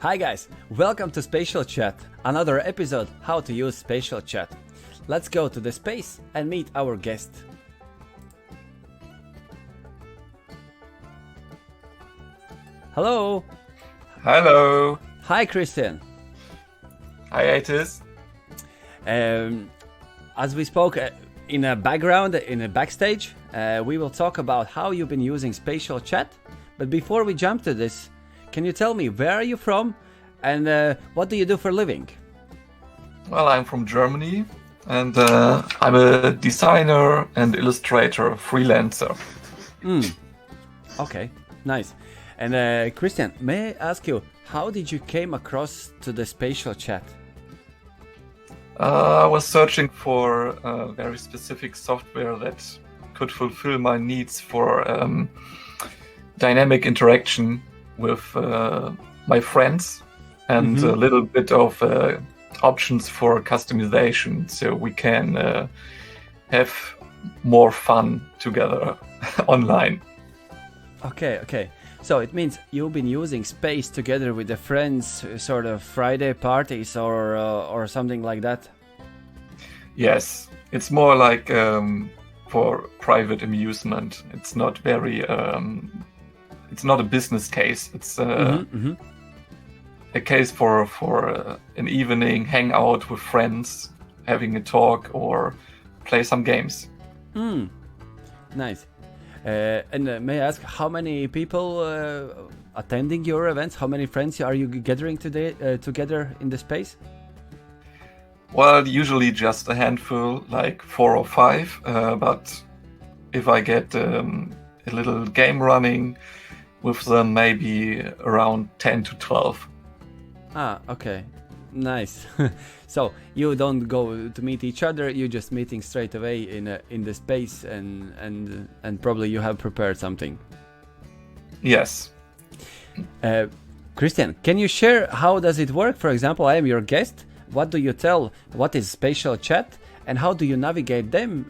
Hi guys, welcome to SpatialChat, another episode how to use SpatialChat. Let's go to the space and meet our guest. Hello. Hello. Hi Christian. Hi Atis. As we spoke in a backstage, we will talk about how you've been using SpatialChat. But before we jump to this, can you tell me where are you from and what do you do for a living? Well, I'm from Germany and I'm a designer and illustrator freelancer. Okay, nice. And Christian, may I ask you, how did you came across to the SpatialChat? I was searching for very specific software that could fulfill my needs for dynamic interaction with my friends and a little bit of options for customization so we can have more fun together online. Okay. So it means you've been using space together with the friends, sort of Friday parties or something like that? Yes, it's more like for private amusement. It's not very it's not a business case. It's a case for an evening, hang out with friends, having a talk, or play some games. Nice. And may I ask, how many people attending your events? How many friends are you gathering today together in the space? Well, usually just a handful, like 4 or 5. But if I get a little game running with them, maybe around 10 to 12. Okay. Nice. So you don't go to meet each other, you're just meeting straight away in the space and probably you have prepared something. Yes. Christian, can you share how does it work? For example, I am your guest. What do you tell? What is SpatialChat and how do you navigate them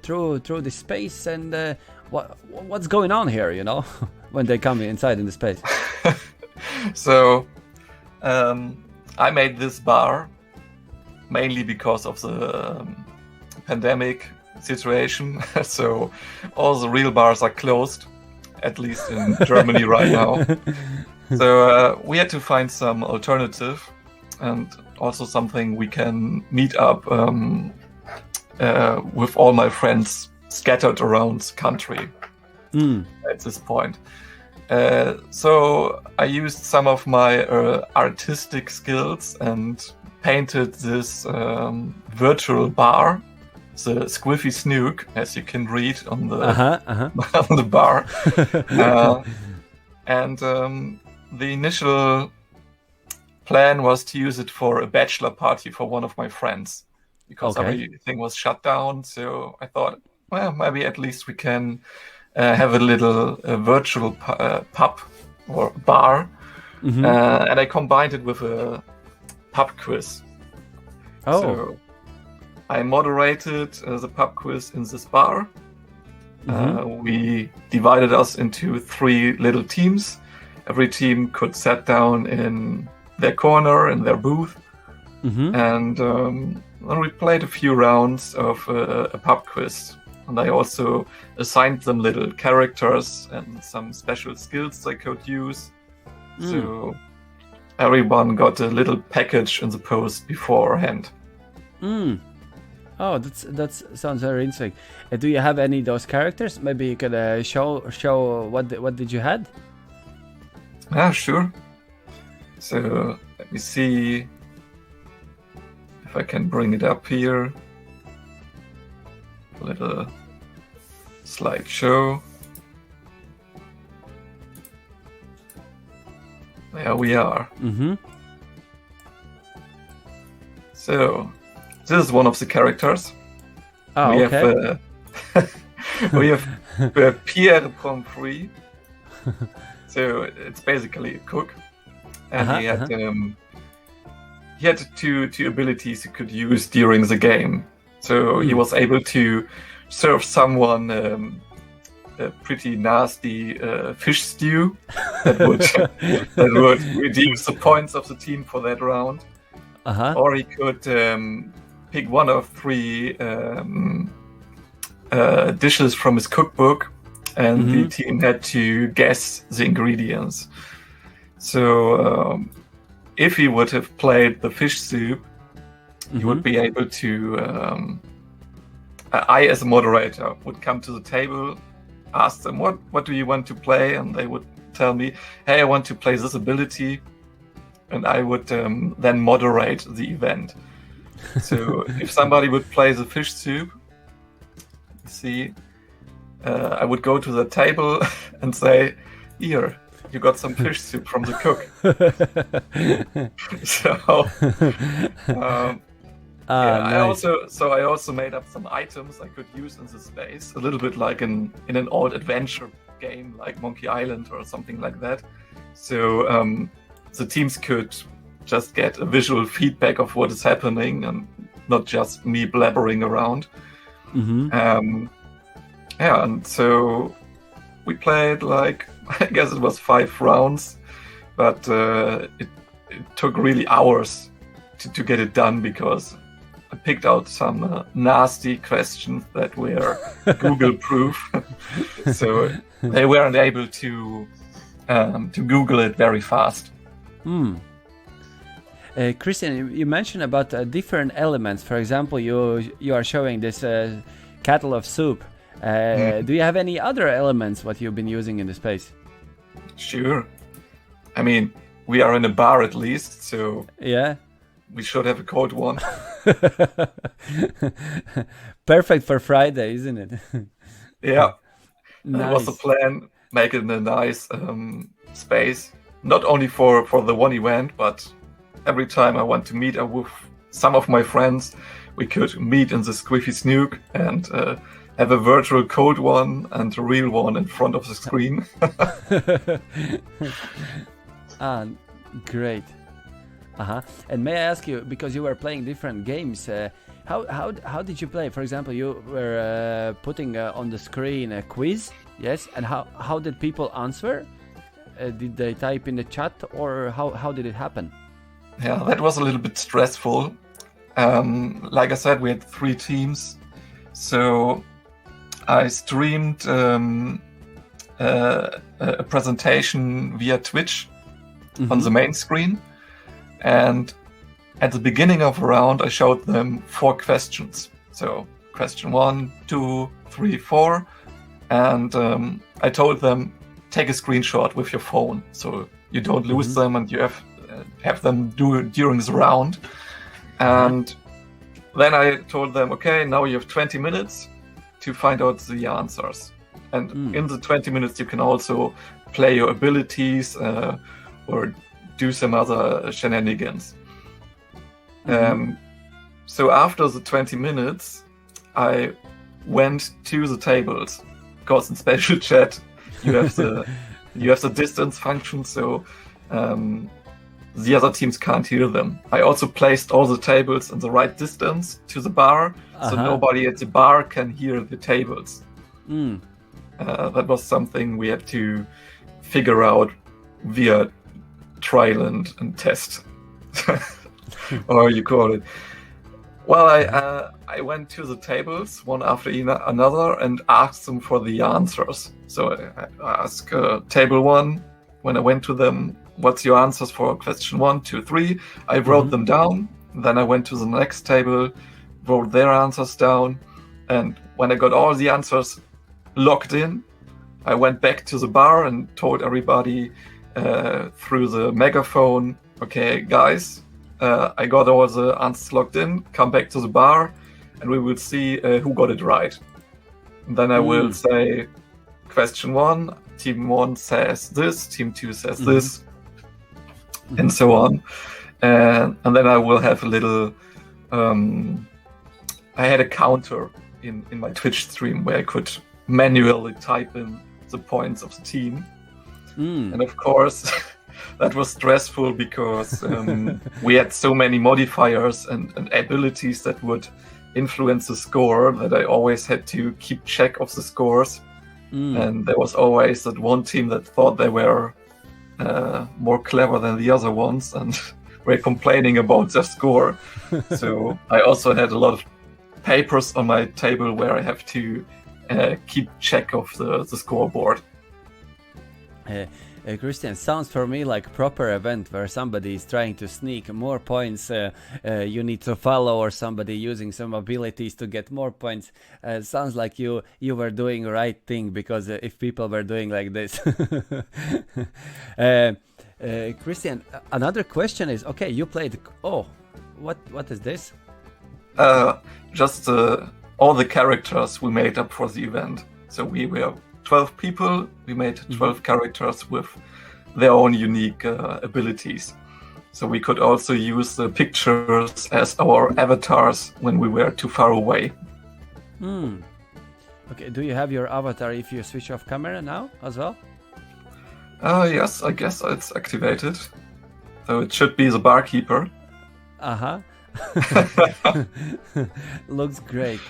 through the space and what's going on here, you know, when they come inside in the space? So I made this bar mainly because of the pandemic situation. So all the real bars are closed, at least in Germany right now. So we had to find some alternative and also something we can meet up with all my friends scattered around the country at this point. So I used some of my artistic skills and painted this virtual bar, the SQUIFFY SNOOK, as you can read on the on the bar. And the initial plan was to use it for a bachelor party for one of my friends because everything was shut down. So I thought, well, maybe at least we can have a little virtual pub or bar, and I combined it with a pub quiz. So I moderated the pub quiz in this bar. We divided us into 3 little teams. Every team could sit down in their corner, in their booth, and then we played a few rounds of a pub quiz. And I also assigned them little characters and some special skills they could use. So everyone got a little package in the post beforehand. Oh, that sounds very interesting. Do you have any of those characters? Maybe you could show what did you had? Sure. So let me see if I can bring it up here. A little slideshow. There we are. So this is one of the characters. We have Pierre Pomfrey. So it's basically a cook, and he had two abilities he could use during the game. So he was able to serve someone a pretty nasty fish stew that would that would reduce the points of the team for that round. Or he could pick one of 3 dishes from his cookbook, and the team had to guess the ingredients. So if he would have played the fish soup, he would be able to. I, as a moderator, would come to the table, ask them what do you want to play, and they would tell me, hey, I want to play this ability, and I would then moderate the event. So if somebody would play the fish soup, I would go to the table and say, here, you got some fish soup from the cook. Nice. I also made up some items I could use in the space, a little bit like in an old adventure game like Monkey Island or something like that. So the teams could just get a visual feedback of what is happening and not just me blabbering around. And so we played I guess it was 5 rounds, but it took really hours to get it done because I picked out some nasty questions that were Google proof. So they weren't able to Google it very fast. Christian, you mentioned about different elements. For example, you are showing this kettle of soup. Do you have any other elements what you've been using in the space? Sure. I mean, we are in a bar at least, so yeah, we should have a cold one. Perfect for Friday, isn't it? Yeah. Nice. That was the plan. Make it in a nice space. Not only for the one event, but every time I want to meet with some of my friends, we could meet in the SQUIFFY SNOOK and have a virtual cold one and a real one in front of the screen. Great. And may I ask you, because you were playing different games, how did you play? For example, you were putting on the screen a quiz, yes? And how did people answer? Did they type in the chat, or how did it happen? Yeah, that was a little bit stressful. Like I said, we had 3 teams, so I streamed a presentation via Twitch on the main screen, and at the beginning of a round I showed them 4 questions. So question 1, 2, 3, 4, and I told them, take a screenshot with your phone so you don't lose them and you have them do it during the round. And then I told them, okay, now you have 20 minutes to find out the answers. And in the 20 minutes you can also play your abilities or do some other shenanigans. So after the 20 minutes, I went to the tables, because in SpatialChat you have the distance function, so the other teams can't hear them. I also placed all the tables in the right distance to the bar, so nobody at the bar can hear the tables. That was something we had to figure out via trial and test, or you call it. Well, I went to the tables one after another and asked them for the answers. So I asked table 1, when I went to them, what's your answers for question 1, 2, 3? I wrote them down. Then I went to the next table, wrote their answers down. And when I got all the answers locked in, I went back to the bar and told everybody through the megaphone, okay, guys, I got all the answers locked in, come back to the bar, and we will see who got it right. And then I will say, question 1, team 1 says this, team 2 says this, and so on. And then I will have a little... I had a counter in my Twitch stream where I could manually type in the points of the team. And of course, that was stressful because we had so many modifiers and abilities that would influence the score that I always had to keep track of the scores. And there was always that one team that thought they were more clever than the other ones and were complaining about their score. So I also had a lot of papers on my table where I have to keep check of the scoreboard. Christian, sounds for me like proper event where somebody is trying to sneak more points. You need to follow, or somebody using some abilities to get more points. Sounds like you were doing the right thing, because if people were doing like this. Christian, another question is, okay, you played. Oh, what is this? Just all the characters we made up for the event. So we were 12 people. We made 12 characters with their own unique abilities. So we could also use the pictures as our avatars when we were too far away. Okay, do you have your avatar if you switch off camera now as well? Yes, I guess it's activated. So it should be the barkeeper. Looks great.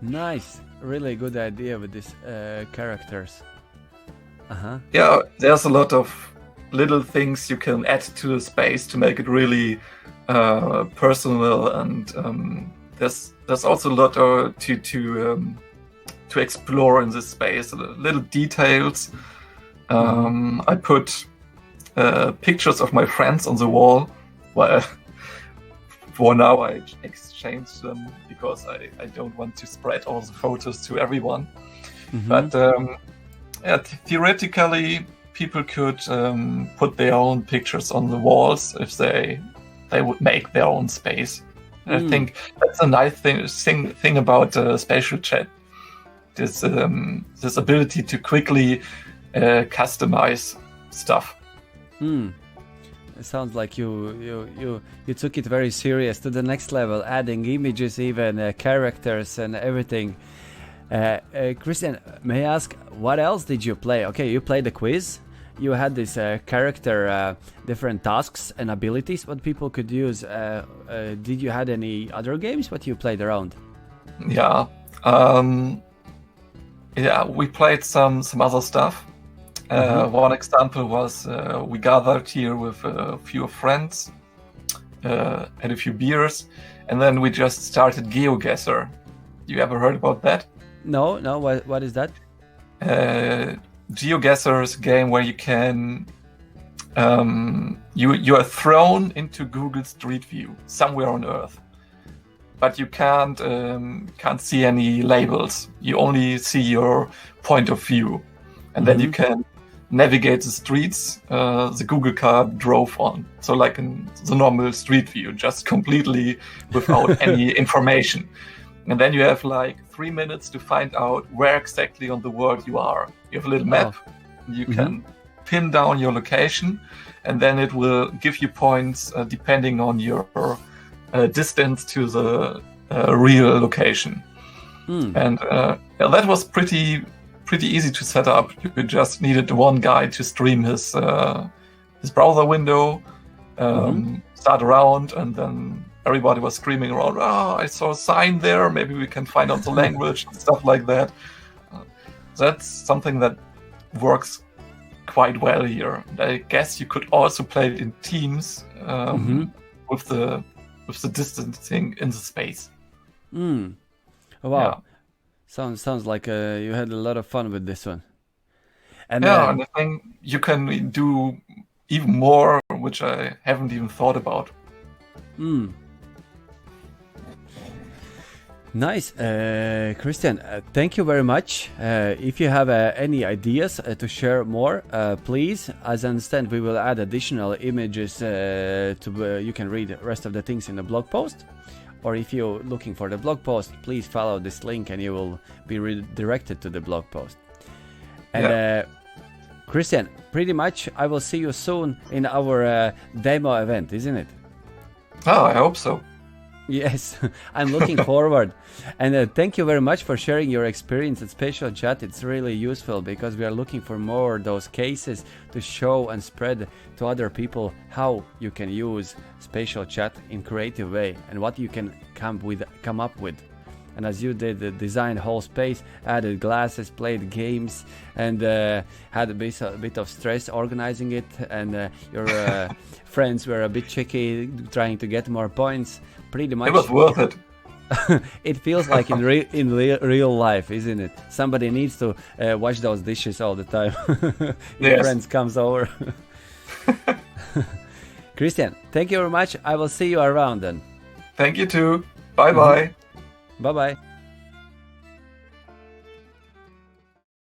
Nice. Really good idea with these characters. Yeah, there's a lot of little things you can add to the space to make it really personal, and there's also a lot to explore in this space. Little details. I put pictures of my friends on the wall. Well, for now I exchanged them because I don't want to spread all the photos to everyone. But theoretically, people could put their own pictures on the walls if they would make their own space. I think that's a nice thing about SpatialChat. This ability to quickly customize stuff. It sounds like you took it very serious to the next level, adding images, even characters and everything. Christian, may I ask, what else did you play? Okay, you played the quiz. You had this character, different tasks and abilities what people could use. Did you had any other games what you played around? Yeah, we played some other stuff. One example was we gathered here with a few friends, had a few beers, and then we just started GeoGuessr. You ever heard about that? No. What is that? GeoGuessr is a game where you can you are thrown into Google Street View somewhere on Earth, but you can't see any labels. You only see your point of view, and then you can navigate the streets the Google car drove on. So like in the normal street view, just completely without any information. And then you have like 3 minutes to find out where exactly on the world you are. You have a little map. You can pin down your location, and then it will give you points depending on your distance to the real location. And that was pretty easy to set up. You just needed one guy to stream his browser window, start around, and then everybody was screaming around, I saw a sign there, maybe we can find out the language, and stuff like that. That's something that works quite well here. And I guess you could also play it in teams with the distancing in the space. Oh, wow. Yeah. Sounds like you had a lot of fun with this one. And and I think you can do even more, which I haven't even thought about. Nice, Christian. Thank you very much. If you have any ideas to share more, please. As I understand, we will add additional images you can read the rest of the things in the blog post. Or if you're looking for the blog post, please follow this link and you will be redirected to the blog post. And Christian, pretty much I will see you soon in our demo event, isn't it? Oh, I hope so. Yes, I'm looking forward. And thank you very much for sharing your experience at SpatialChat. It's really useful because we are looking for more of those cases to show and spread to other people how you can use SpatialChat in creative way and what you can come up with. and as you did, design whole space, added glasses, played games, and had a bit of stress organizing it, and your friends were a bit tricky, trying to get more points. Pretty much, It was worth it. it feels like in real life, isn't it? Somebody needs to wash those dishes all the time. Your Yes. friends comes over. Christian, thank you very much. I will see you around then. Thank you too. Bye bye. Bye bye.